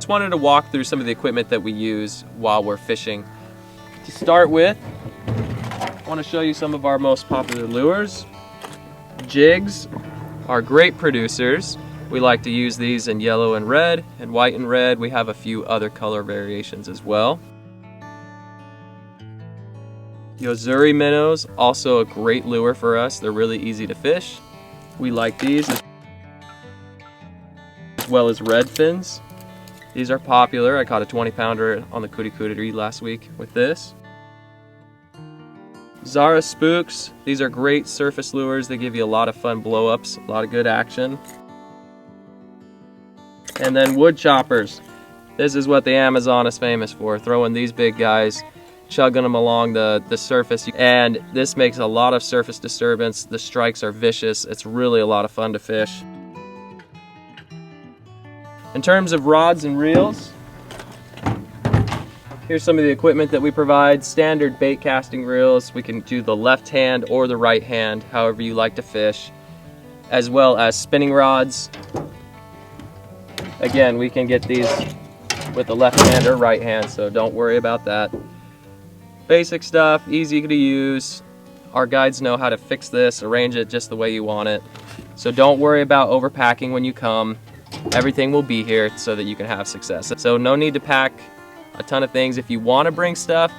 just wanted to walk through some of the equipment that we use while we're fishing. To start with, I want to show you some of our most popular lures. Jigs are great producers. We like to use these in yellow and red, and white and red. We have a few other color variations as well. Yo-zuri minnows, also a great lure for us. They're really easy to fish. We like these, as well as redfins. These are popular. I caught a 20-pounder on the acuteangling last week with this. Zara spooks. These are great surface lures. They give you a lot of fun blow-ups, a lot of good action. And then woodchoppers. This is what the Amazon is famous for, throwing these big guys, chugging them along the surface. And this makes a lot of surface disturbance. The strikes are vicious. It's really a lot of fun to fish. In terms of rods and reels, here's some of the equipment that we provide. Standard bait casting reels. We can do the left hand or the right hand, however you like to fish, as well as spinning rods. Again, we can get these with the left hand or right hand, so don't worry about that. Basic stuff, easy to use. Our guides know how to fix this, arrange it just the way you want it. So don't worry about overpacking when you come. Everything will be here so that you can have success. So no need to pack a ton of things. If you want to bring stuff,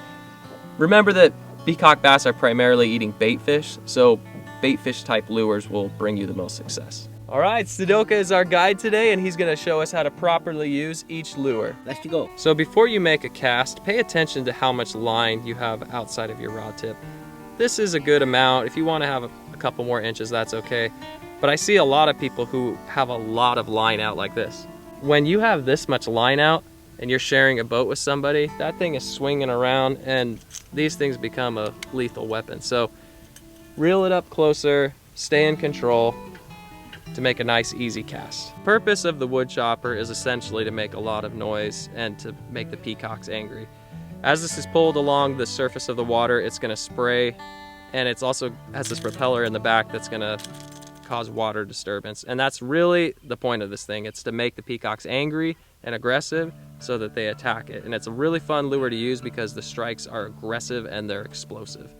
remember that peacock bass are primarily eating bait fish, so bait fish type lures will bring you the most success. All right, Sudoka is our guide today, and he's going to show us how to properly use each lure. Let's go. So before you make a cast, pay attention to how much line you have outside of your rod tip. This is a good amount. If you want to have a couple more inches, that's okay. But I see a lot of people who have a lot of line out like this. When you have this much line out and you're sharing a boat with somebody, that thing is swinging around and these things become a lethal weapon. So reel it up closer, stay in control to make a nice easy cast. The purpose of the wood chopper is essentially to make a lot of noise and to make the peacocks angry. As this is pulled along the surface of the water, it's going to spray, and it's also has this propeller in the back that's going to cause water disturbance. And that's really the point of this thing. It's to make the peacocks angry and aggressive so that they attack it. And it's a really fun lure to use because the strikes are aggressive and they're explosive.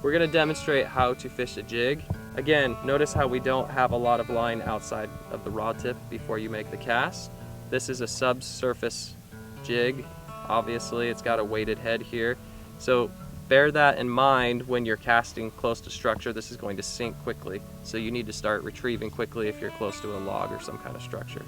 We're going to demonstrate how to fish a jig. Again, notice how we don't have a lot of line outside of the rod tip before you make the cast. This is a subsurface jig. Obviously, it's got a weighted head here. So bear that in mind when you're casting close to structure. This is going to sink quickly. So you need to start retrieving quickly if you're close to a log or some kind of structure.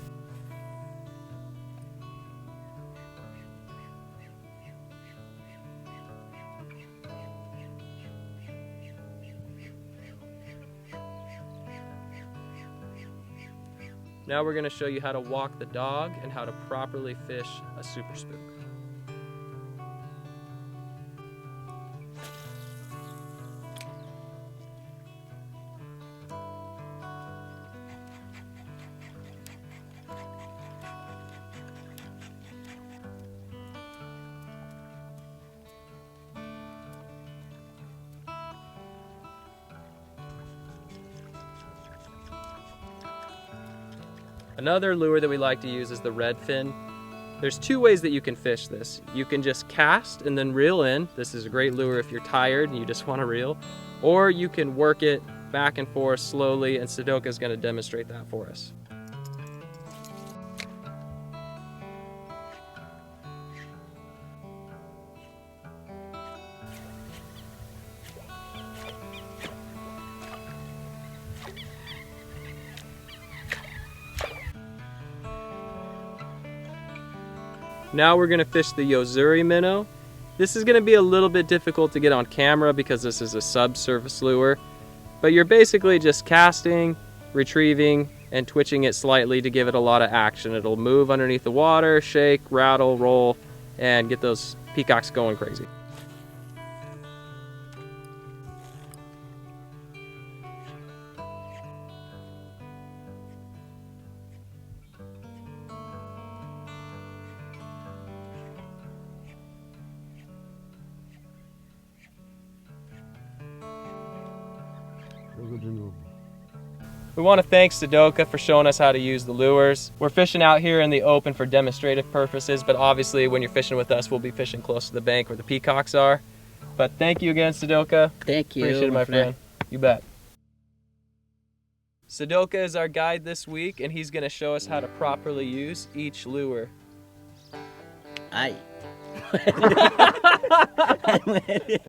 Now we're going to show you how to walk the dog and how to properly fish a super spook. Another lure that we like to use is the redfin. There's two ways that you can fish this. You can just cast and then reel in. This is a great lure if you're tired and you just want to reel. Or you can work it back and forth slowly, and Sudoka is going to demonstrate that for us. Now we're going to fish the yo-zuri minnow. This is going to be a little bit difficult to get on camera because this is a subsurface lure, but you're basically just casting, retrieving, and twitching it slightly to give it a lot of action. It'll move underneath the water, shake, rattle, roll, and get those peacocks going crazy. We want to thank Sudoka for showing us how to use the lures. We're fishing out here in the open for demonstrative purposes, but obviously when you're fishing with us, we'll be fishing close to the bank where the peacocks are. But thank you again, Sudoka. Thank you. Appreciate it, my friend. You bet. Sudoka is our guide this week, and he's going to show us how to properly use each lure. Aye.